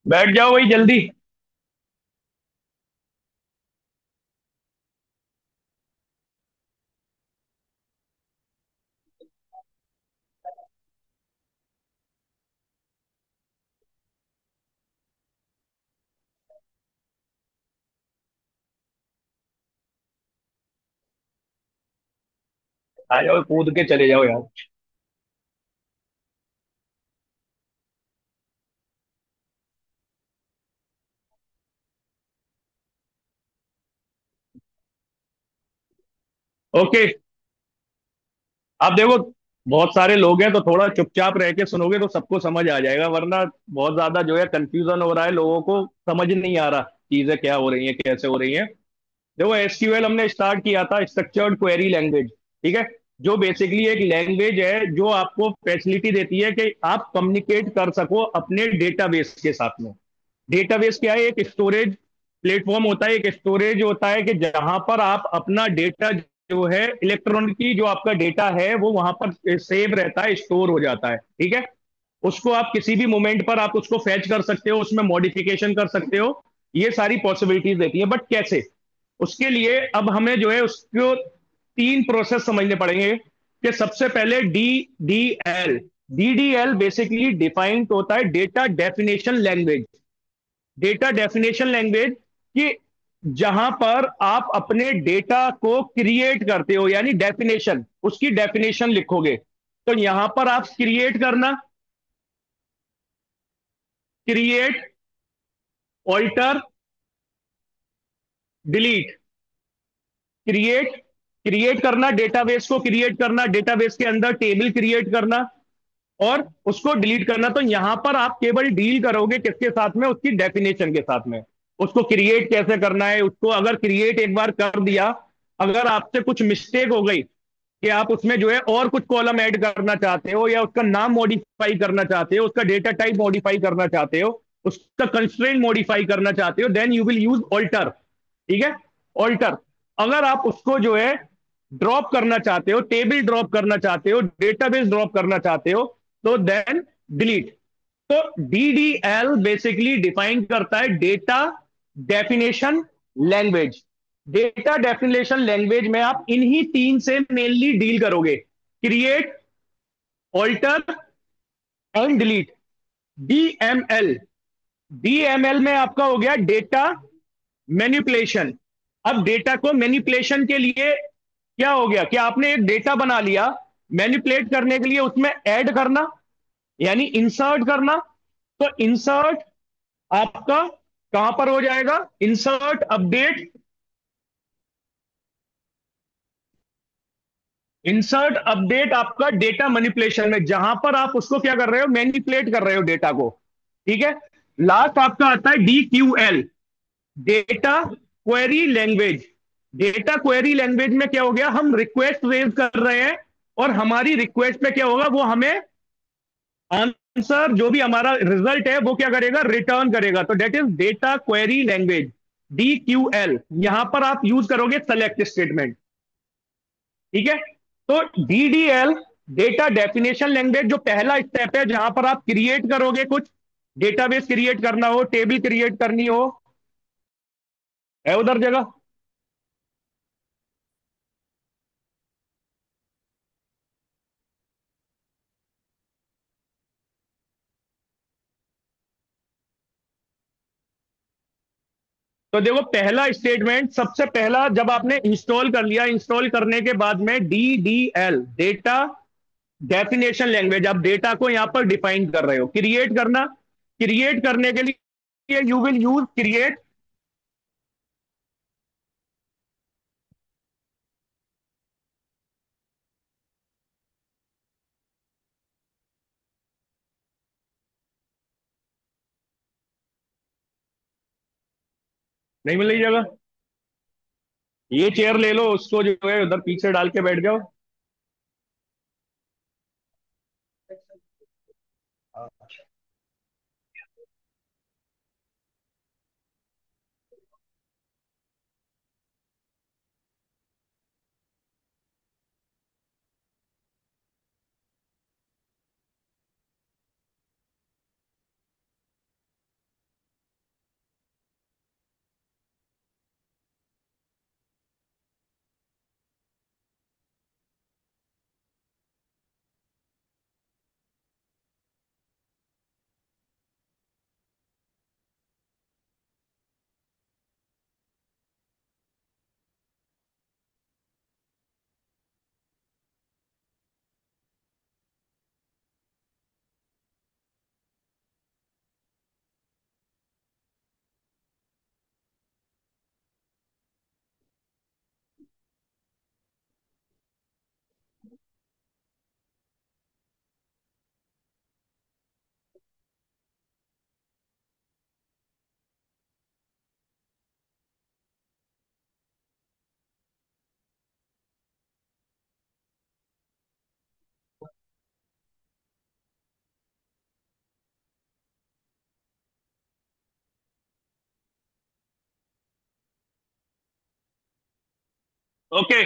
बैठ जाओ भाई जल्दी। आ जाओ, कूद के चले जाओ यार। ओके। आप देखो, बहुत सारे लोग हैं तो थोड़ा चुपचाप रह के सुनोगे तो सबको समझ आ जाएगा, वरना बहुत ज्यादा जो है कंफ्यूजन हो रहा है, लोगों को समझ नहीं आ रहा चीजें क्या हो रही हैं, कैसे हो रही हैं। देखो, एसक्यूएल हमने स्टार्ट किया था, स्ट्रक्चर्ड क्वेरी लैंग्वेज। ठीक है। जो बेसिकली एक लैंग्वेज है जो आपको फैसिलिटी देती है कि आप कम्युनिकेट कर सको अपने डेटाबेस के साथ में। डेटाबेस क्या है? एक स्टोरेज प्लेटफॉर्म होता है, एक स्टोरेज होता है कि जहां पर आप अपना डेटा जो है इलेक्ट्रॉनिकली, जो आपका डेटा है वो वहां पर सेव रहता है, स्टोर हो जाता है। ठीक है। उसको आप किसी भी मोमेंट पर आप उसको फैच कर सकते हो, उसमें मॉडिफिकेशन कर सकते हो। ये सारी पॉसिबिलिटीज देती है, बट कैसे? उसके लिए अब हमें जो है उसको तीन प्रोसेस समझने पड़ेंगे। कि सबसे पहले D D L. D D L basically defined होता है data definition language. Data definition language कि जहां पर आप अपने डेटा को क्रिएट करते हो, यानी डेफिनेशन, उसकी डेफिनेशन लिखोगे। तो यहां पर आप क्रिएट करना, create, alter, delete. Create, create करना, डेटाबेस को क्रिएट करना, डेटाबेस के अंदर टेबल क्रिएट करना, और उसको डिलीट करना। तो यहां पर आप केवल डील करोगे किसके साथ में? उसकी डेफिनेशन के साथ में। उसको क्रिएट कैसे करना है, उसको अगर क्रिएट एक बार कर दिया, अगर आपसे कुछ मिस्टेक हो गई कि आप उसमें जो है और कुछ कॉलम ऐड करना चाहते हो, या उसका नाम मॉडिफाई करना चाहते हो, उसका डेटा टाइप मॉडिफाई करना चाहते हो, उसका कंस्ट्रेंट मॉडिफाई करना चाहते हो, then you will use alter. ठीक है। ऑल्टर। अगर आप उसको जो है ड्रॉप करना चाहते हो, टेबल ड्रॉप करना चाहते हो, डेटाबेस ड्रॉप करना चाहते हो, तो देन डिलीट। तो डीडीएल बेसिकली डिफाइन करता है data definition language. Data definition language में आप इन्हीं तीन से मेनली डील करोगे: create, alter and delete. DML. DML में आपका हो गया डेटा मैनिपुलेशन। अब डेटा को मैनिपुलेशन के लिए क्या हो गया कि आपने एक डेटा बना लिया, मैनिपुलेट करने के लिए उसमें ऐड करना, यानी इंसर्ट करना। तो इंसर्ट आपका कहां पर हो जाएगा? Insert, update. इंसर्ट अपडेट आपका डेटा मैनिपुलेशन में, जहां पर आप उसको क्या कर रहे हो? मैनिपुलेट कर रहे हो डेटा को। ठीक है। लास्ट आपका आता है D Q L, data query language. Data query language में क्या हो गया? हम रिक्वेस्ट रेज कर रहे हैं, और हमारी रिक्वेस्ट पे क्या होगा? वो हमें आंसर, जो भी हमारा रिजल्ट है वो क्या करेगा? रिटर्न करेगा। तो that is data query language, D Q L. यहां पर आप यूज करोगे सेलेक्ट स्टेटमेंट। ठीक है। तो डीडीएल, डेटा डेफिनेशन लैंग्वेज, जो पहला स्टेप है जहां पर आप क्रिएट करोगे कुछ, डेटाबेस क्रिएट करना हो, टेबल क्रिएट करनी हो, है उधर जगह। तो देखो, पहला स्टेटमेंट, सबसे पहला, जब आपने इंस्टॉल कर लिया, इंस्टॉल करने के बाद में D D L, data definition language, आप डेटा को यहां पर डिफाइन कर रहे हो, क्रिएट करना। क्रिएट करने के लिए यू विल यूज क्रिएट। नहीं मिल रही जगह? ये चेयर ले लो, उसको जो है उधर पीछे डाल के बैठ जाओ। ओके,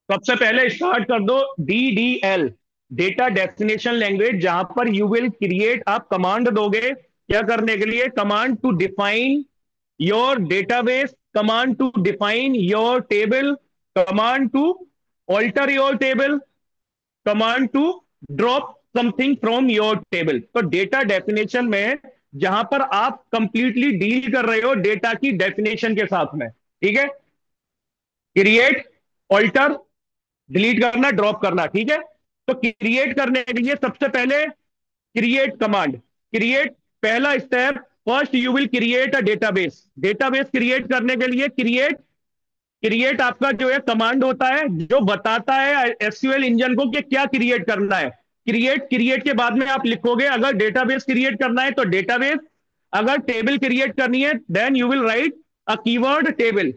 सबसे पहले स्टार्ट कर दो DDL, डेटा डेफिनेशन लैंग्वेज, जहां पर यू विल क्रिएट, आप कमांड दोगे क्या करने के लिए, command to define your database, command to define your table, command to alter your table, command to drop something from your table. तो डेटा डेफिनेशन में जहां पर आप कंप्लीटली डील कर रहे हो डेटा की डेफिनेशन के साथ में, ठीक है, क्रिएट, ऑल्टर, डिलीट करना, ड्रॉप करना, ठीक है। तो क्रिएट करने के लिए सबसे पहले क्रिएट कमांड, क्रिएट पहला step, first you will create a database, database create करने के लिए क्रिएट, क्रिएट आपका जो है कमांड होता है जो बताता है एसक्यूएल इंजन को कि क्या क्रिएट करना है। क्रिएट, क्रिएट के बाद में आप लिखोगे अगर डेटाबेस क्रिएट करना है तो डेटाबेस, अगर टेबल क्रिएट करनी है then you will write a keyword table.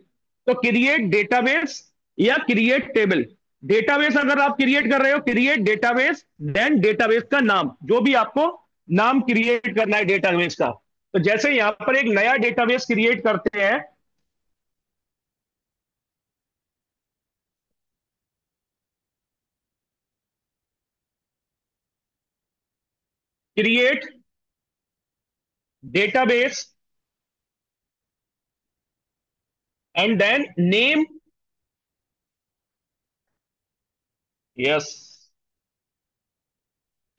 तो क्रिएट डेटाबेस या क्रिएट टेबल, डेटाबेस अगर आप क्रिएट कर रहे हो क्रिएट डेटाबेस, देन डेटाबेस का नाम, जो भी आपको नाम क्रिएट करना है डेटाबेस का। तो जैसे यहां पर एक नया डेटाबेस क्रिएट करते हैं, create database and then name, yes,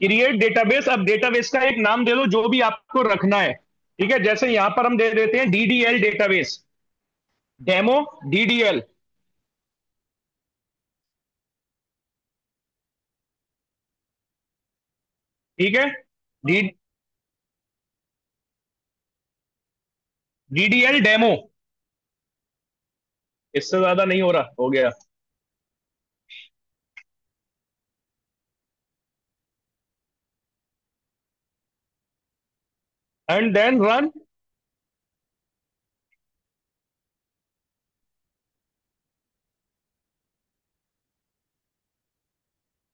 create database. अब डेटाबेस का एक नाम दे दो जो भी आपको रखना है, ठीक है, जैसे यहां पर हम दे देते हैं DDL डेटाबेस, डेमो DDL, ठीक है, डी DDL डेमो, इससे ज्यादा नहीं हो रहा, हो गया, एंड देन रन।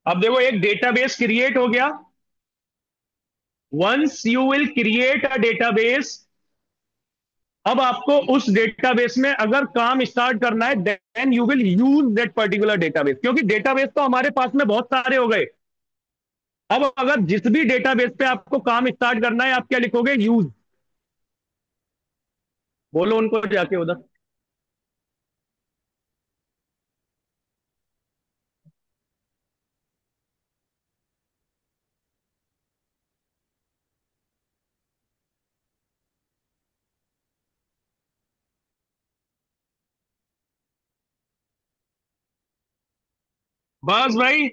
अब देखो एक डेटाबेस क्रिएट हो गया। Once you will create a database, अब आपको उस डेटाबेस में अगर काम स्टार्ट करना है then you will use that particular database, क्योंकि डेटाबेस तो हमारे पास में बहुत सारे हो गए। अब अगर जिस भी डेटाबेस पे आपको काम स्टार्ट करना है आप क्या लिखोगे, यूज, बोलो उनको जाके उधर। बस भाई,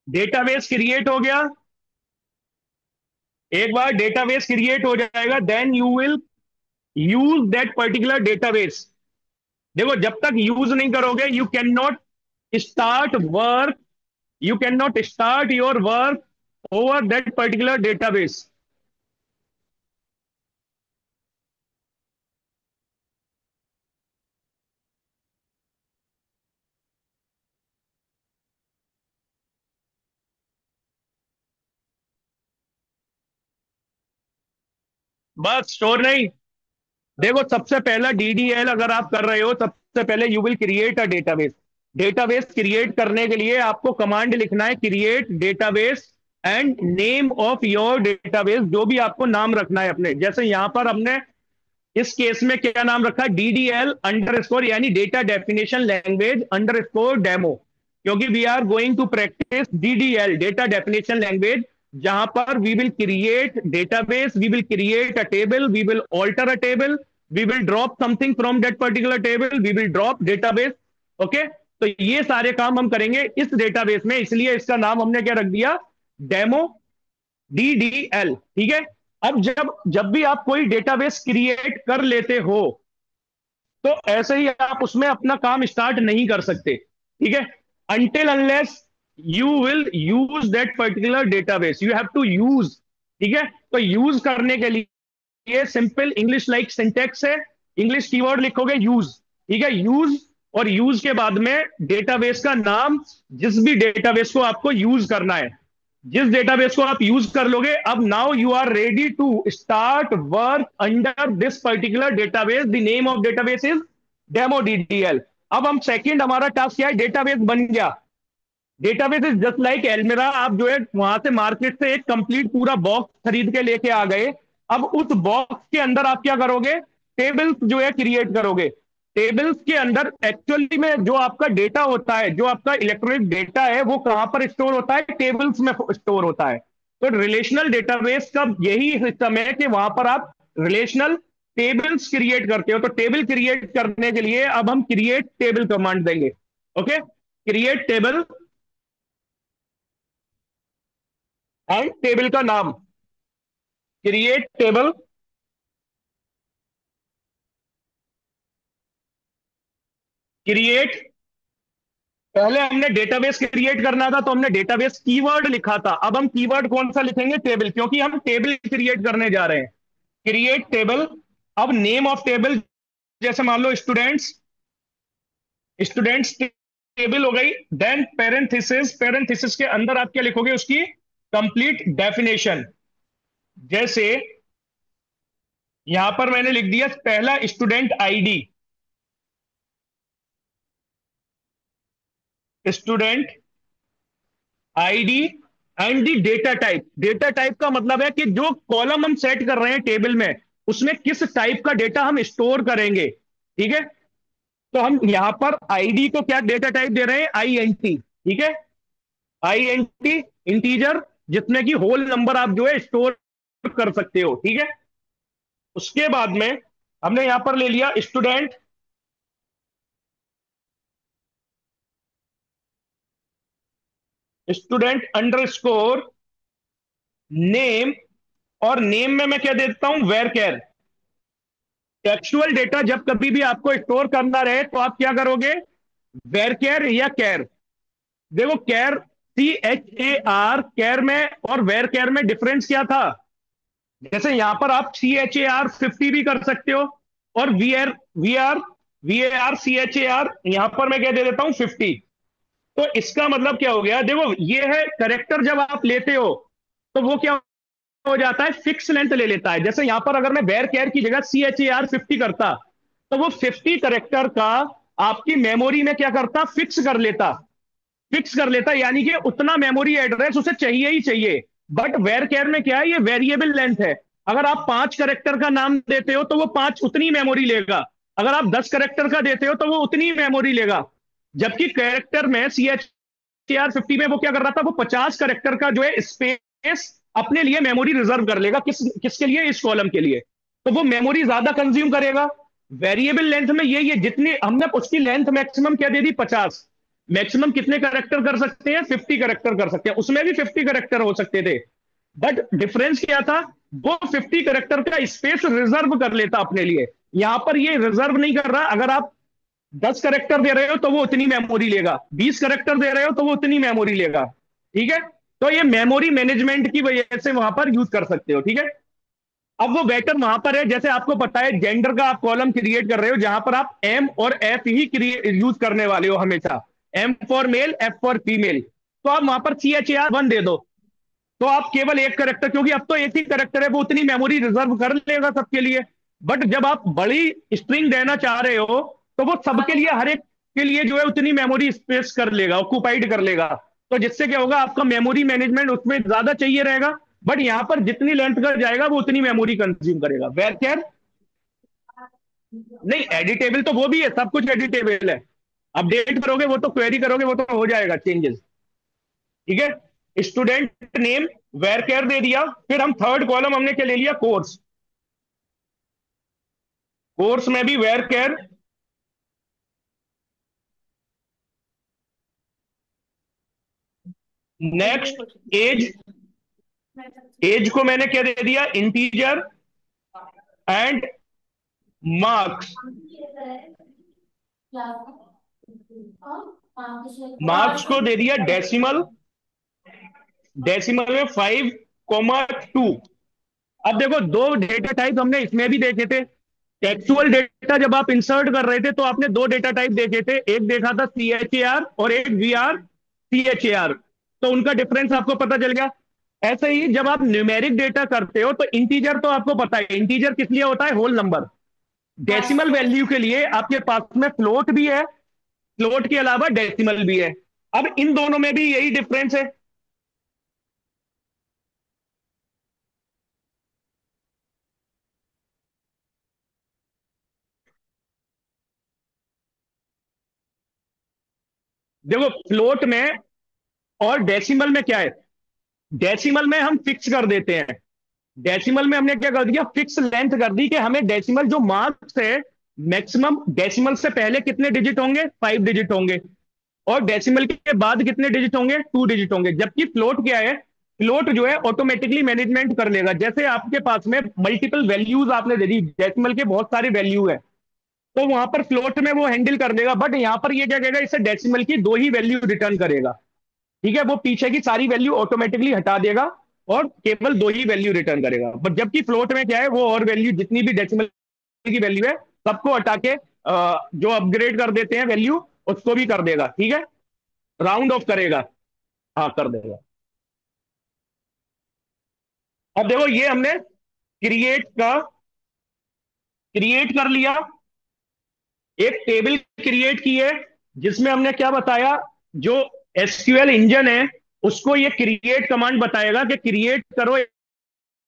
डेटाबेस क्रिएट हो गया। एक बार डेटाबेस क्रिएट हो जाएगा then you will use that particular database. देखो जब तक यूज नहीं करोगे you can not start work, you can not start your work over that particular database. बस स्टोर नहीं, देखो सबसे पहला DDL अगर आप कर रहे हो सबसे पहले you will create a database, database create करने के लिए आपको कमांड लिखना है create database and name of your database, जो भी आपको नाम रखना है अपने, जैसे यहां पर हमने इस केस में क्या नाम रखा है, DDL_, यानी डेटा डेफिनेशन लैंग्वेज _डेमो, क्योंकि we are going to practise DDL, data definition language, जहां पर we will create database, we will create a table, we will alter a table, we will drop something from that particular table, we will drop database. Okay, तो ये सारे काम हम करेंगे इस database में, इसलिए इसका नाम हमने क्या रख दिया, डेमो DDL, ठीक है। अब जब जब भी आप कोई डेटाबेस क्रिएट कर लेते हो, तो ऐसे ही आप उसमें अपना काम स्टार्ट नहीं कर सकते, ठीक है, until unless you will use that particular database, you have to use. ठीक है, तो यूज करने के लिए सिंपल इंग्लिश लाइक सिंटेक्स है, इंग्लिश कीवर्ड लिखोगे यूज, ठीक है, यूज, और यूज के बाद में डेटाबेस का नाम, जिस भी डेटाबेस को आपको यूज करना है, जिस डेटाबेस को आप यूज कर लोगे, अब now you are ready to start work under this particular database, the name of database is demo DDL. अब हम सेकंड, हमारा टास्क क्या है, डेटाबेस बन गया। Database is just like almirah, आप जो है वहां से मार्केट से एक कंप्लीट पूरा बॉक्स खरीद के लेके आ गए। अब उस बॉक्स के अंदर आप क्या करोगे, टेबल्स जो है क्रिएट करोगे। टेबल्स के अंदर एक्चुअली में जो आपका डेटा होता है, जो आपका इलेक्ट्रॉनिक डेटा है, वो कहां पर स्टोर होता है, टेबल्स में स्टोर होता है। तो रिलेशनल डेटाबेस का यही सिस्टम है कि वहां पर आप रिलेशनल टेबल्स क्रिएट करते हो। तो टेबल क्रिएट करने के लिए अब हम क्रिएट टेबल कमांड देंगे। Okay, create table and table का नाम, क्रिएट टेबल, क्रिएट, पहले हमने डेटाबेस क्रिएट करना था तो हमने डेटाबेस कीवर्ड लिखा था, अब हम कीवर्ड कौन सा लिखेंगे, टेबल, क्योंकि हम टेबल क्रिएट करने जा रहे हैं। क्रिएट टेबल, अब नेम ऑफ टेबल, जैसे मान लो स्टूडेंट्स, स्टूडेंट्स टेबल हो गई। देन पेरेंथेसिस, पेरेंथेसिस के अंदर आप क्या लिखोगे, उसकी कंप्लीट डेफिनेशन। जैसे यहां पर मैंने लिख दिया पहला student ID, student ID and the data type. Data type का मतलब है कि जो कॉलम हम सेट कर रहे हैं टेबल में, उसमें किस टाइप का डेटा हम स्टोर करेंगे। ठीक है, तो हम यहां पर आईडी को क्या डेटा टाइप दे रहे हैं, आई एन टी। ठीक है, आई एन टी, इंटीजर, जितने की होल नंबर आप जो है स्टोर कर सकते हो। ठीक है, उसके बाद में हमने यहां पर ले लिया स्टूडेंट, स्टूडेंट अंडरस्कोर नेम, और नेम में मैं क्या देता हूं, वेर कैर। टेक्सुअल डेटा जब कभी भी आपको स्टोर करना रहे तो आप क्या करोगे, वेर कैर या कैर। देखो कैर, CHAR, कैर में और वेर कैर में डिफरेंस क्या था, जैसे यहां पर आप CHAR 50 भी कर सकते हो, और VAR यहां पर मैं क्या दे देता हूं, 50। तो इसका मतलब क्या हो गया, देखो ये है करेक्टर, जब आप लेते हो तो वो क्या हो जाता है, फिक्स लेंथ ले लेता है। जैसे यहां पर अगर मैं वेर केयर की जगह CHAR 50 करता, तो वो 50 करेक्टर का आपकी मेमोरी में क्या करता, फिक्स कर लेता, यानी कि उतना मेमोरी एड्रेस उसे चाहिए ही चाहिए। बट वेर केयर में क्या है, ये वेरिएबल लेंथ है। अगर आप 5 करेक्टर का नाम देते हो तो वो पांच उतनी मेमोरी लेगा, अगर आप 10 करेक्टर का देते हो तो वो उतनी मेमोरी लेगा। जबकि कैरेक्टर में CHAR 50 में वो क्या कर रहा था, वो 50 करेक्टर का जो है स्पेस अपने लिए मेमोरी रिजर्व कर लेगा, किसके लिए, इस कॉलम के लिए। तो वो मेमोरी ज्यादा कंज्यूम करेगा। वेरिएबल लेंथ में ये जितनी हमने उसकी लेंथ मैक्सिमम क्या दे दी, 50। मैक्सिमम कितने करेक्टर कर सकते हैं, 50 करेक्टर कर सकते हैं, उसमें भी 50 करेक्टर हो सकते थे। बट डिफरेंस क्या था, वो 50 करेक्टर का स्पेस रिजर्व कर लेता अपने लिए। यहां पर ये रिजर्व नहीं कर रहा, अगर आप 10 करेक्टर दे रहे हो तो वो उतनी मेमोरी लेगा, 20 करेक्टर दे रहे हो तो वो उतनी मेमोरी लेगा। ठीक है, तो ये मेमोरी मैनेजमेंट की वजह से वहां पर यूज कर सकते हो। ठीक है, अब वो बेटर वहां पर है, जैसे आपको पता है जेंडर का आप कॉलम क्रिएट कर रहे हो, जहां पर आप एम और एफ ही यूज करने वाले हो हमेशा, M for male, F for female. तो आप वहां पर CHAR 1 दे दो, तो आप केवल एक करेक्टर, क्योंकि अब तो एक ही करेक्टर है, वो उतनी मेमोरी रिजर्व कर लेगा सबके लिए। बट जब आप बड़ी स्ट्रिंग देना चाह रहे हो, तो वो सबके लिए, हर एक के लिए जो है उतनी मेमोरी स्पेस कर लेगा, ऑक्यूपाइड कर लेगा। तो जिससे क्या होगा, आपका मेमोरी मैनेजमेंट उसमें ज्यादा चाहिए रहेगा। बट यहां पर जितनी लेंथ का जाएगा वो उतनी मेमोरी कंज्यूम करेगा। वेर कैर नहीं, एडिटेबल तो वो भी है, सब कुछ एडिटेबल है। अपडेट करोगे वो तो, क्वेरी करोगे वो तो हो जाएगा चेंजेस। ठीक है, स्टूडेंट नेम, वेर केयर दे दिया। फिर हम थर्ड कॉलम हमने क्या ले लिया, कोर्स। कोर्स में भी where care, next age, age को मैंने क्या दे दिया, इंटीजर एंड मार्क्स। मार्क्स को दे दिया डेसिमल, डेसिमल में 5,2। अब देखो दो डेटा टाइप हमने इसमें भी देखे थे। टेक्सुअल डेटा जब आप इंसर्ट कर रहे थे तो आपने दो डेटा टाइप देखे थे, एक देखा था CHAR और एक VRCHAR। तो उनका डिफरेंस आपको पता चल गया। ऐसे ही जब आप न्यूमेरिक डेटा करते हो तो इंटीजर तो आपको पता है, इंटीजर किस लिए होता है, होल नंबर। डेसिमल वैल्यू के लिए आपके पास में फ्लोट भी है, फ्लोट के अलावा डेसिमल भी है। अब इन दोनों में भी यही डिफरेंस है। देखो फ्लोट में और डेसिमल में क्या है, डेसिमल में हम फिक्स कर देते हैं। डेसिमल में हमने क्या कर दिया, फिक्स लेंथ कर दी कि हमें डेसिमल जो मार्क्स है, मैक्सिमम डेसिमल से पहले कितने डिजिट होंगे, 5 डिजिट होंगे, और डेसिमल के बाद कितने डिजिट होंगे, 2 डिजिट होंगे। जबकि फ्लोट क्या है, फ्लोट जो है ऑटोमेटिकली मैनेजमेंट कर लेगा। जैसे आपके पास में मल्टीपल वैल्यूज आपने दे दी, डेसिमल के बहुत सारे वैल्यू है, तो वहां पर फ्लोट में वो हैंडल कर देगा। बट यहां पर ये क्या करेगा, इसे डेसिमल की दो ही वैल्यू रिटर्न करेगा। ठीक है, वो पीछे की सारी वैल्यू ऑटोमेटिकली हटा देगा और केवल दो ही वैल्यू रिटर्न करेगा। बट जबकि फ्लोट में क्या है, वो और वैल्यू जितनी भी डेसिमल की वैल्यू है सबको हटा के जो अपग्रेड कर देते हैं वैल्यू, उसको भी कर देगा। ठीक है, राउंड ऑफ करेगा। हाँ कर देगा। अब देखो ये हमने क्रिएट कर लिया, एक टेबल क्रिएट की है, जिसमें हमने क्या बताया, जो एसक्यूएल इंजन है उसको ये क्रिएट कमांड बताएगा कि क्रिएट करो एक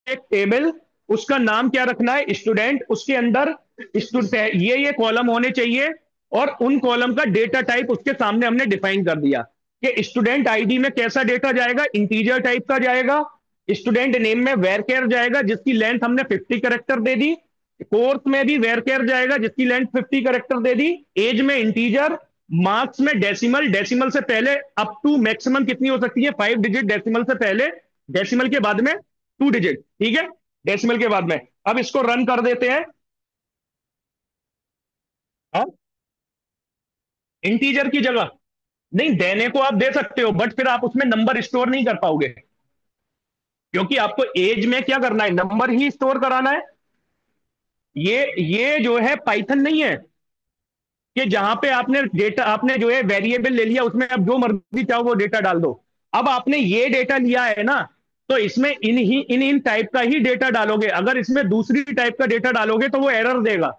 टेबल। उसका नाम क्या रखना है, स्टूडेंट। उसके अंदर स्टूडेंट ये कॉलम होने चाहिए, और उन कॉलम का डेटा टाइप उसके सामने हमने डिफाइन कर दिया कि स्टूडेंट आईडी में कैसा डेटा जाएगा, इंटीजर टाइप का जाएगा। स्टूडेंट नेम में वेरकेयर जाएगा, जिसकी लेंथ हमने 50 करेक्टर दे दी। कोर्स में भी वेरकेयर जाएगा, जिसकी लेंथ 50 करेक्टर दे दी। एज में इंटीजर, मार्क्स में डेसिमल, डेसिमल से पहले अप टू मैक्सिमम कितनी हो सकती है, 5 डिजिट डेसिमल से पहले, डेसिमल के बाद में 2 डिजिट। ठीक है, डेसिमल के बाद में। अब इसको रन कर देते हैं। हाँ, इंटीजर की जगह नहीं, देने को आप दे सकते हो, बट फिर आप उसमें नंबर स्टोर नहीं कर पाओगे, क्योंकि आपको एज में क्या करना है, नंबर ही स्टोर कराना है। ये जो है पाइथन नहीं है कि जहां पे आपने डेटा, आपने जो है वेरिएबल ले लिया, उसमें अब जो मर्जी चाहो वो डेटा डाल दो। अब आपने ये डेटा लिया है ना, तो इसमें इन टाइप का ही डेटा डालोगे। अगर इसमें दूसरी टाइप का डेटा डालोगे तो वो एरर देगा।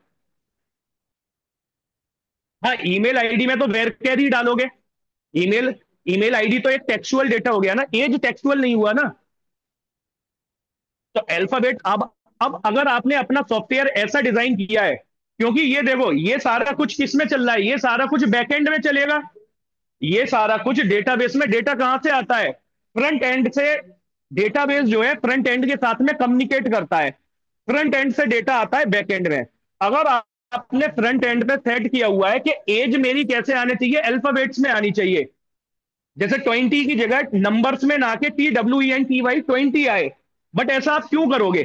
हाँ, ईमेल आईडी में तो वेरकेर ही डालोगे। ईमेल ईमेल आईडी तो एक टेक्सुअल डेटा हो गया ना, एज टेक्सुअल नहीं हुआ ना। तो अल्फाबेट, अब अगर आपने अपना सॉफ्टवेयर ऐसा डिजाइन किया है, क्योंकि ये देखो ये सारा कुछ किस में चल रहा है, ये सारा कुछ बैकएंड में चलेगा। ये सारा कुछ डेटाबेस में, डेटा कहां से आता है, फ्रंट एंड से। डेटाबेस जो है फ्रंट एंड के साथ में कम्युनिकेट करता है, फ्रंट एंड से डेटा आता है बैक एंड में। अगर आपने फ्रंट एंड पे सेट किया हुआ है कि एज मेरी कैसे आनी चाहिए, अल्फाबेट्स में आनी चाहिए, जैसे 20 की जगह नंबर्स में ना के TWENTY 20 आए, बट ऐसा आप क्यों करोगे।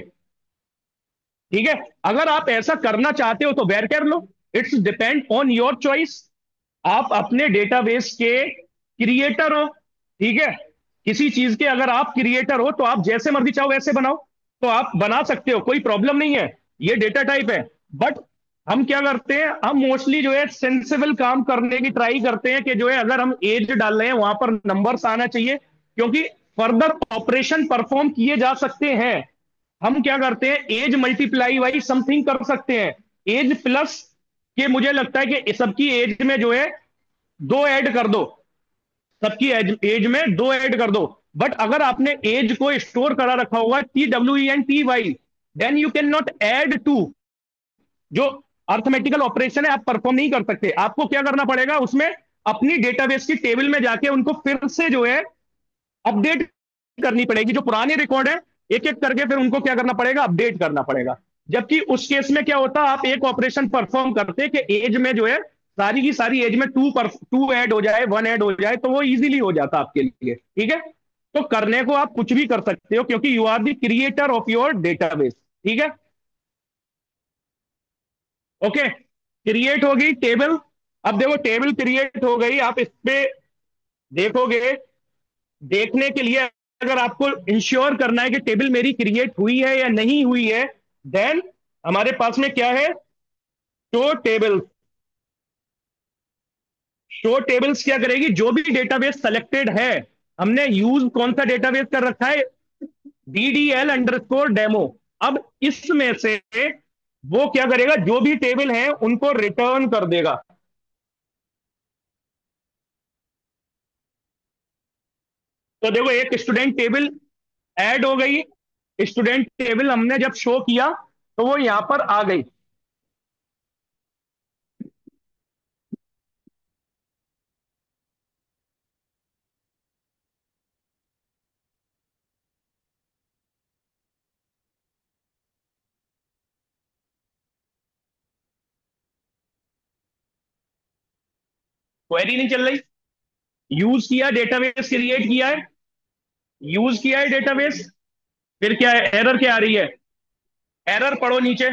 ठीक है, अगर आप ऐसा करना चाहते हो तो वेर कर लो, it's depend on your choice. आप अपने डेटाबेस के क्रिएटर हो। ठीक है, किसी चीज के अगर आप क्रिएटर हो तो आप जैसे मर्जी चाहो वैसे बनाओ, तो आप बना सकते हो, कोई प्रॉब्लम नहीं है। ये डेटा टाइप है। बट हम क्या करते हैं, हम मोस्टली जो है सेंसिबल काम करने की ट्राई करते हैं कि जो है अगर हम एज डाल रहे हैं वहां पर नंबर्स आना चाहिए, क्योंकि फर्दर ऑपरेशन परफॉर्म किए जा सकते हैं। हम क्या करते हैं, एज मल्टीप्लाई बाई समथिंग कर सकते हैं, एज प्लस के, मुझे लगता है कि सबकी एज में जो है दो ऐड कर दो, सबकी एज में दो ऐड कर दो। बट अगर आपने एज को स्टोर करा रखा होगा TWENTY, then you can not add to, जो अर्थमेटिकल ऑपरेशन है आप परफॉर्म नहीं कर सकते। आपको क्या करना पड़ेगा, उसमें अपनी डेटाबेस की टेबल में जाके उनको फिर से जो है अपडेट करनी पड़ेगी, जो पुराने रिकॉर्ड है एक एक करके फिर उनको क्या करना पड़ेगा, अपडेट करना पड़ेगा। जबकि उस केस में क्या होता, आप एक ऑपरेशन परफॉर्म करते कि एज में जो है सारी की सारी एज में टू ऐड हो जाए, वन ऐड हो जाए, तो वो इजीली हो जाता आपके लिए। ठीक है, तो करने को आप कुछ भी कर सकते हो, क्योंकि you are the creator of your database. ठीक है। ओके, क्रिएट होगी टेबल। अब देखो टेबल क्रिएट हो गई, आप इस पे देखोगे। देखने के लिए, अगर आपको इंश्योर करना है कि टेबल मेरी क्रिएट हुई है या नहीं हुई है, देन हमारे पास में क्या है, शो टेबल। शो टेबल्स क्या करेगी, जो भी डेटाबेस सेलेक्टेड है, हमने यूज कौन सा डेटाबेस कर रखा है, DDL_डेमो। अब इसमें से वो क्या करेगा, जो भी टेबल है उनको रिटर्न कर देगा। तो देखो एक स्टूडेंट टेबल ऐड हो गई। स्टूडेंट टेबल हमने जब शो किया तो वो यहां पर आ गई। क्वेरी नहीं चल रही। यूज किया, डेटाबेस क्रिएट किया है, यूज किया है डेटाबेस। फिर क्या है, एरर क्या आ रही है, एरर पढ़ो नीचे।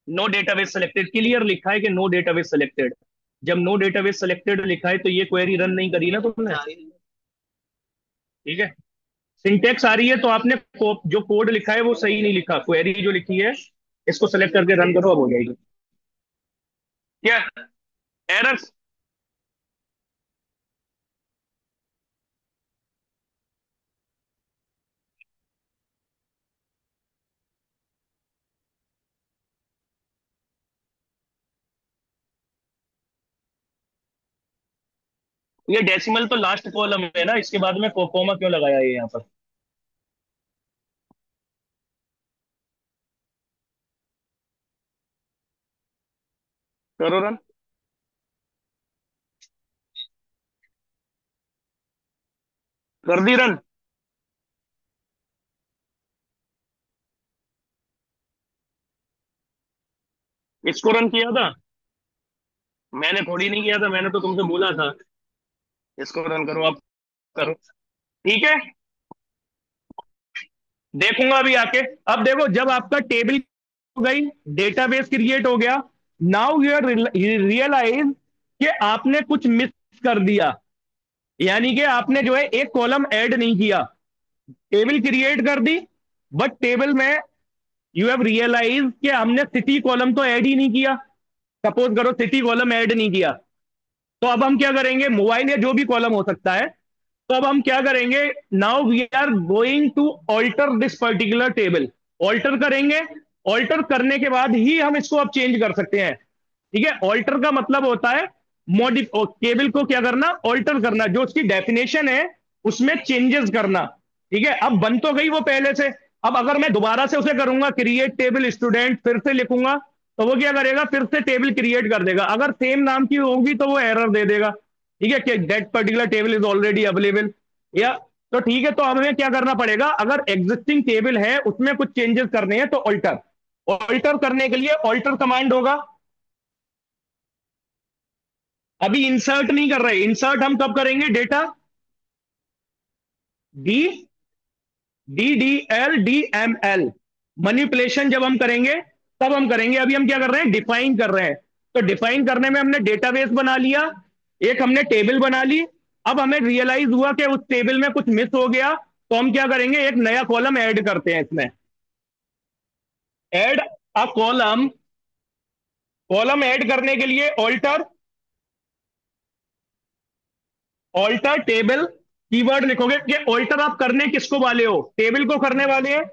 नो डेटाबेस सेलेक्टेड, क्लियर लिखा है कि नो डेटाबेस सेलेक्टेड। जब नो डेटाबेस सेलेक्टेड लिखा है तो ये क्वेरी रन नहीं करी ना तुमने। ठीक है। सिंटेक्स आ रही है तो आपने जो कोड लिखा है वो सही नहीं लिखा, क्वेरी जो लिखी है इसको सेलेक्ट करके रन करो, अब हो जाएगी। क्या एरर, ये डेसिमल तो लास्ट कॉलम है ना, इसके बाद में कोमा क्यों लगाया है यहाँ पर। करो रन। कर दी रन। इसको रन किया था, मैंने थोड़ी नहीं किया था, मैंने तो तुमसे बोला था इसको रन करो, आप करो। ठीक है, देखूंगा अभी आके। अब देखो जब आपका टेबल हो गई, डेटाबेस क्रिएट हो गया, नाउ यू रियलाइज कि आपने कुछ मिस कर दिया। यानी कि आपने जो है एक कॉलम ऐड नहीं किया। टेबल क्रिएट कर दी, बट टेबल में यू हैव रियलाइज कि हमने सिटी कॉलम तो ऐड ही नहीं किया। सपोज करो सिटी कॉलम ऐड नहीं किया, तो अब हम क्या करेंगे, मोबाइल या जो भी कॉलम हो सकता है। तो अब हम क्या करेंगे, now we are going to alter this particular table. Alter करेंगे, ऑल्टर करने के बाद ही हम इसको अब चेंज कर सकते हैं। ठीक है, ऑल्टर का मतलब होता है मॉडिफ टेबल को क्या करना, ऑल्टर करना, जो उसकी डेफिनेशन है उसमें चेंजेस करना। ठीक है, अब बन तो गई वो पहले से। अब अगर मैं दोबारा से उसे करूंगा क्रिएट टेबल स्टूडेंट, फिर से लिखूंगा, तो वो क्या करेगा, फिर से टेबल क्रिएट कर देगा। अगर सेम नाम की होगी तो वो एरर दे देगा। ठीक है, कि that particular table is already available, या। तो ठीक है, तो हमें क्या करना पड़ेगा, अगर एग्जिस्टिंग टेबल है उसमें कुछ चेंजेस करने हैं तो ऑल्टर। ऑल्टर करने के लिए ऑल्टर कमांड होगा। अभी इंसर्ट नहीं कर रहे, इंसर्ट हम कब करेंगे, data D DDL DML, manipulation जब हम करेंगे तब हम करेंगे। अभी हम क्या कर रहे हैं, डिफाइन कर रहे हैं। तो डिफाइन करने में हमने डेटाबेस बना लिया, एक हमने टेबल बना ली। अब हमें रियलाइज हुआ कि उस टेबल में कुछ मिस हो गया, तो हम क्या करेंगे, एक नया कॉलम ऐड करते हैं इसमें। Add a column, column add करने के लिए ऑल्टर, ऑल्टर टेबल, कीवर्ड लिखोगे कि ऑल्टर आप करने किसको वाले हो, टेबल को करने वाले हैं।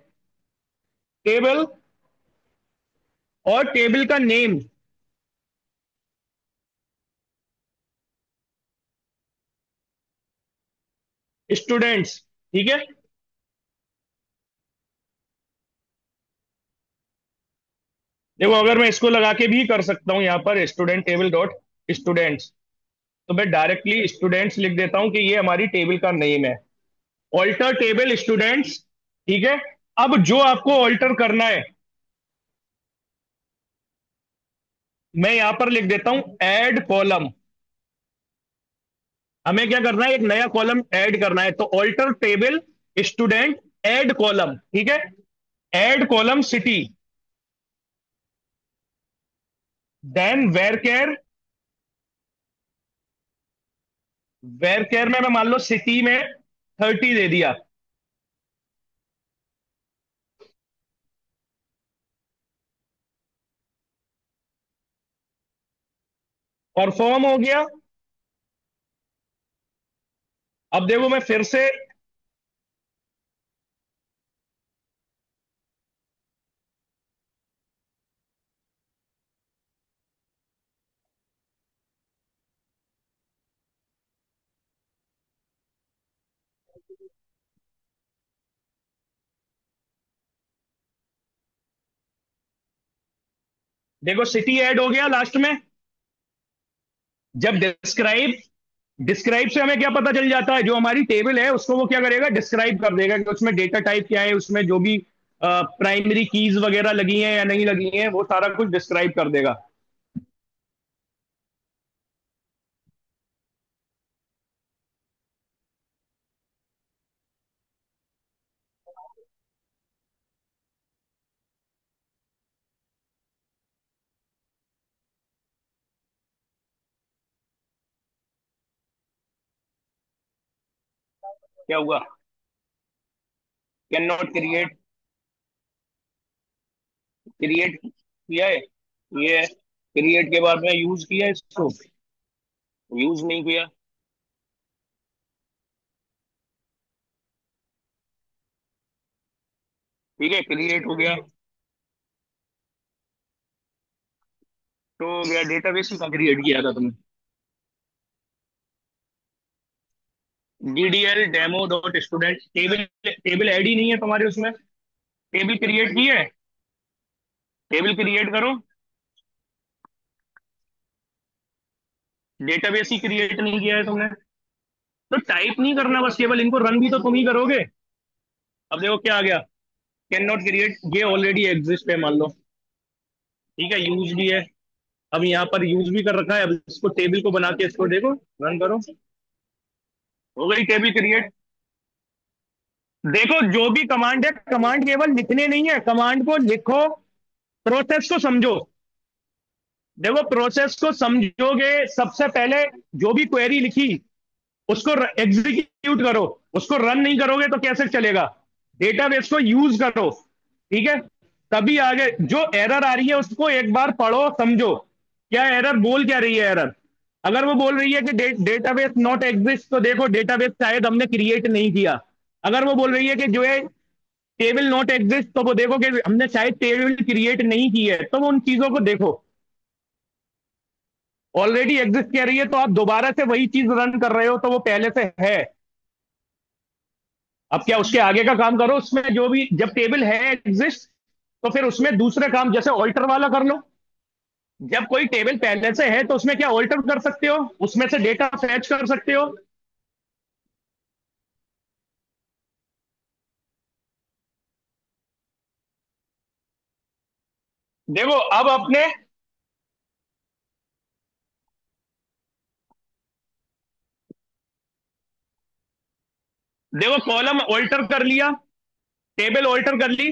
टेबल, और टेबल का नेम स्टूडेंट्स। ठीक है, देखो अगर मैं इसको लगा के भी कर सकता हूं यहां पर, स्टूडेंट टेबल डॉट स्टूडेंट्स, तो मैं डायरेक्टली स्टूडेंट्स लिख देता हूं कि ये हमारी टेबल का नेम है, ऑल्टर टेबल स्टूडेंट्स। ठीक है, अब जो आपको ऑल्टर करना है, मैं यहां पर लिख देता हूं ऐड कॉलम। हमें क्या करना है, एक नया कॉलम ऐड करना है, तो alter table student add column, ठीक है। Add column city, then where care. Where care में मैं मान लो सिटी में 30 दे दिया। परफॉर्म हो गया। अब देखो मैं फिर से, देखो सिटी ऐड हो गया लास्ट में। जब डिस्क्राइब, डिस्क्राइब से हमें क्या पता चल जाता है, जो हमारी टेबल है उसको वो क्या करेगा, डिस्क्राइब कर देगा कि उसमें डेटा टाइप क्या है, उसमें जो भी प्राइमरी कीज वगैरह लगी हैं या नहीं लगी हैं, वो सारा कुछ डिस्क्राइब कर देगा। क्या हुआ, कैन नॉट क्रिएट, क्रिएट किया है, ये क्रिएट के बाद में यूज किया इसको, यूज नहीं किया। ठीक है, क्रिएट हो गया। तो हो गया, डेटाबेस का क्रिएट किया था तुमने। DDL demo dot student, table, table add ही नहीं है तुम्हारे उसमें। टेबल क्रिएट की है, टेबल क्रिएट करो। डेटाबेस ही क्रिएट नहीं किया है तुमने। तो टाइप नहीं करना, बस केवल इनको रन भी तो तुम ही करोगे। अब देखो क्या आ गया, कैन नॉट क्रिएट, ये ऑलरेडी एग्जिस्ट है मान लो। ठीक है, यूज भी है। अब यहाँ पर यूज भी कर रखा है, अब इसको टेबल को बना के इसको देखो, रन करो, हो गई टेबल क्रिएट। देखो जो भी कमांड है, कमांड केवल लिखने नहीं है, कमांड को लिखो, प्रोसेस को समझो। देखो प्रोसेस को समझोगे, सबसे पहले जो भी क्वेरी लिखी उसको एग्जीक्यूट करो, उसको रन नहीं करोगे तो कैसे चलेगा। डेटाबेस को यूज करो, ठीक है। तभी आगे जो एरर आ रही है उसको एक बार पढ़ो समझो, क्या एरर बोल क्या रही है एरर। अगर वो बोल रही है कि डेटाबेस नॉट एग्जिस्ट, तो देखो डेटाबेस शायद हमने क्रिएट नहीं किया। अगर वो बोल रही है कि जो है टेबल नॉट एग्जिस्ट, तो वो देखो कि हमने शायद टेबल क्रिएट नहीं की है, तो वो उन चीजों को देखो। ऑलरेडी एग्जिस्ट कह रही है तो आप दोबारा से वही चीज रन कर रहे हो, तो वो पहले से है। अब क्या उसके आगे का काम करो, उसमें जो भी जब टेबल है एग्जिस्ट, तो फिर उसमें दूसरे काम जैसे ऑल्टर वाला कर लो। जब कोई टेबल पहले से है तो उसमें क्या ऑल्टर कर सकते हो, उसमें से डेटा फैच कर सकते हो। देखो अब अपने, देखो कॉलम ऑल्टर कर लिया, टेबल ऑल्टर कर ली।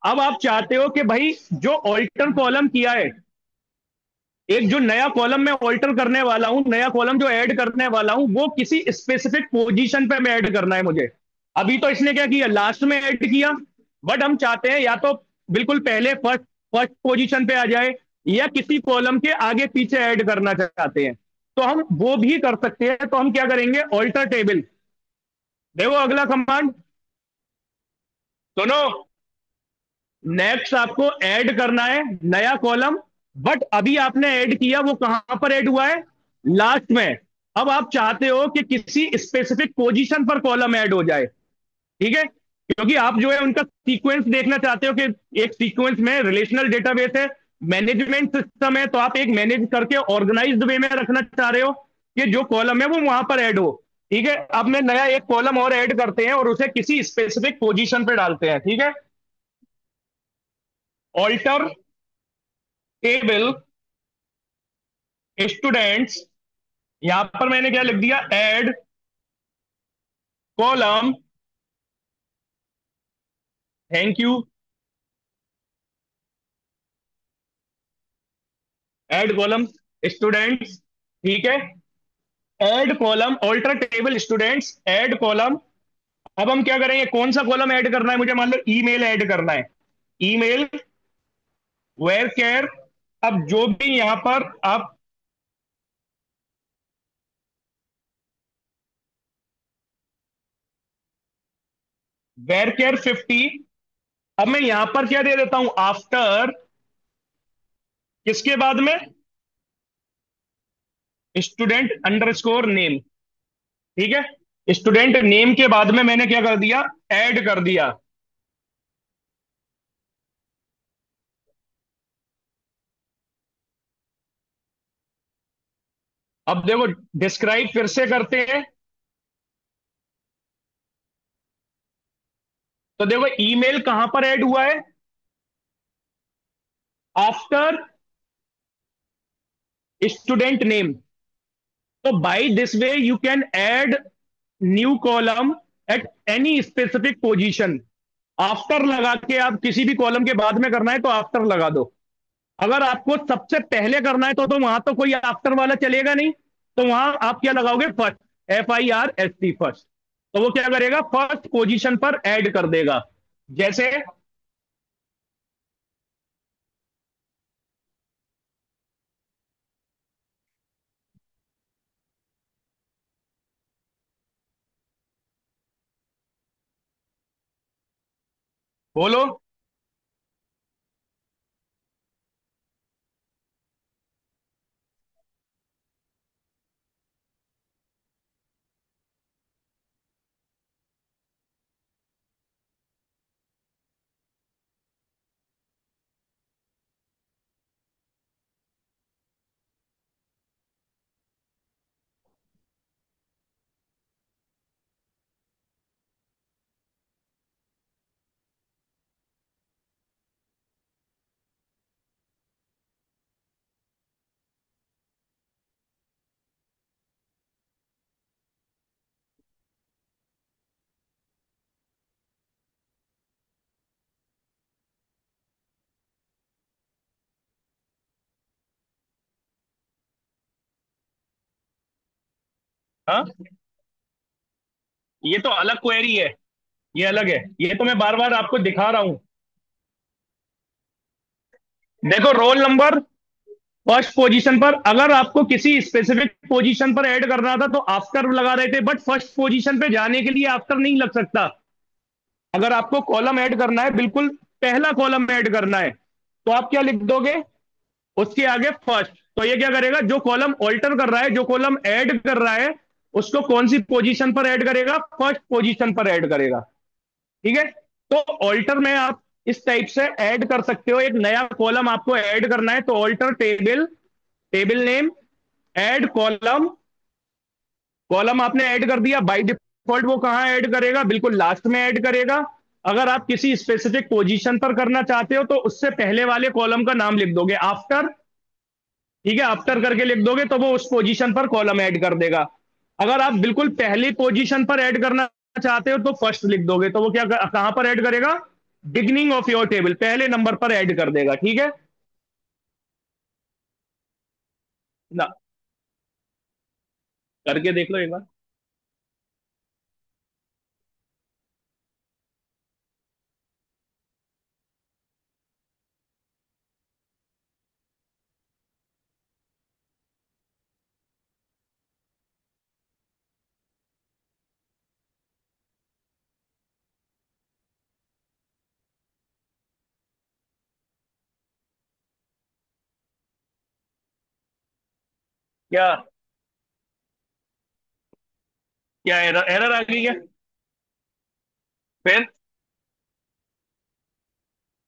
अब आप चाहते हो कि भाई जो ऑल्टर कॉलम किया है, एक जो नया कॉलम मैं ऑल्टर करने वाला हूं, नया कॉलम जो ऐड करने वाला हूं, वो किसी स्पेसिफिक पोजीशन पे मैं ऐड करना है मुझे। अभी तो इसने क्या किया, लास्ट में ऐड किया। बट हम चाहते हैं या तो बिल्कुल पहले फर्स्ट, फर्स्ट पोजीशन पे आ जाए, या किसी कॉलम के आगे पीछे ऐड करना चाहते हैं, तो हम वो भी कर सकते हैं। तो हम क्या करेंगे, ऑल्टर टेबल। देखो अगला कमांड सुनो, नेक्स्ट आपको ऐड करना है नया कॉलम। बट अभी आपने ऐड किया, वो कहां पर ऐड हुआ है, लास्ट में। अब आप चाहते हो कि किसी स्पेसिफिक पोजीशन पर कॉलम ऐड हो जाए, ठीक है। क्योंकि आप जो है उनका सीक्वेंस देखना चाहते हो कि एक सीक्वेंस में रिलेशनल डेटाबेस है, मैनेजमेंट सिस्टम है, तो आप एक मैनेज करके ऑर्गेनाइज्ड वे में रखना चाह रहे हो कि जो कॉलम है वो वहां पर ऐड हो। ठीक है, अब मैं नया एक कॉलम और ऐड करते हैं और उसे किसी स्पेसिफिक पोजीशन पे डालते हैं, ठीक है। ऑल्टर टेबल स्टूडेंट्स, यहां पर मैंने क्या लिख दिया, add column, thank you, add column students, ठीक है, add column alter table students, add column. अब हम क्या करेंगे, कौन सा कॉलम ऐड करना है मुझे, मान लो ईमेल ऐड करना है, ईमेल वेयर केयर। अब जो भी यहां पर आप वेयर केयर 50, अब मैं यहां पर क्या दे देता हूं, आफ्टर, किसके बाद में, स्टूडेंट अंडरस्कोर नेम, ठीक है, स्टूडेंट नेम के बाद में मैंने क्या कर दिया, ऐड कर दिया। अब देखो, डिस्क्राइब फिर से करते हैं, तो देखो ईमेल कहां पर ऐड हुआ है, आफ्टर स्टूडेंट नेम। तो by this way you can add new column at any specific position. After लगा के आप किसी भी कॉलम के बाद में करना है तो आफ्टर लगा दो। अगर आपको सबसे पहले करना है तो वहां तो कोई आफ्टर वाला चलेगा नहीं, तो वहां आप क्या लगाओगे, फर्स्ट, FIRST, फर्स्ट। तो वो क्या करेगा, फर्स्ट पोजीशन पर ऐड कर देगा। जैसे, बोलो। हाँ, ये तो अलग क्वेरी है, ये अलग है, ये तो मैं बार बार आपको दिखा रहा हूं। देखो, रोल नंबर फर्स्ट पोजीशन पर, अगर आपको किसी स्पेसिफिक पोजीशन पर ऐड करना था तो आफ्टर लगा रहे थे, बट फर्स्ट पोजीशन पे जाने के लिए आफ्टर नहीं लग सकता। अगर आपको कॉलम ऐड करना है, बिल्कुल पहला कॉलम ऐड करना है, तो आप क्या लिख दोगे, उसके आगे फर्स्ट। तो ये क्या करेगा, जो कॉलम ऑल्टर कर रहा है, जो कॉलम ऐड कर रहा है, उसको कौन सी पोजीशन पर ऐड करेगा, फर्स्ट पोजीशन पर ऐड करेगा, ठीक है। तो ऑल्टर में आप इस टाइप से ऐड कर सकते हो, एक नया कॉलम आपको ऐड करना है तो alter table, table name, add column, column आपने ऐड कर दिया, बाय डिफॉल्ट वो कहां ऐड करेगा, बिल्कुल लास्ट में ऐड करेगा। अगर आप किसी स्पेसिफिक पोजीशन पर करना चाहते हो तो उससे पहले वाले कॉलम का नाम लिख दोगे, आफ्टर, ठीक है, आफ्टर करके लिख दोगे तो वो उस पोजीशन पर कॉलम ऐड कर देगा। अगर आप बिल्कुल पहली पोजीशन पर ऐड करना चाहते हो तो फर्स्ट लिख दोगे, तो वो क्या कहां पर ऐड करेगा, बिगनिंग ऑफ योर टेबल, पहले नंबर पर ऐड कर देगा, ठीक है ना। करके देख लो एक बार। क्या, क्या एरर, एरर आ गई है, फिर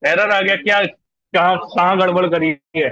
एरर आ गया क्या, कहाँ कहाँ गड़बड़ करी है।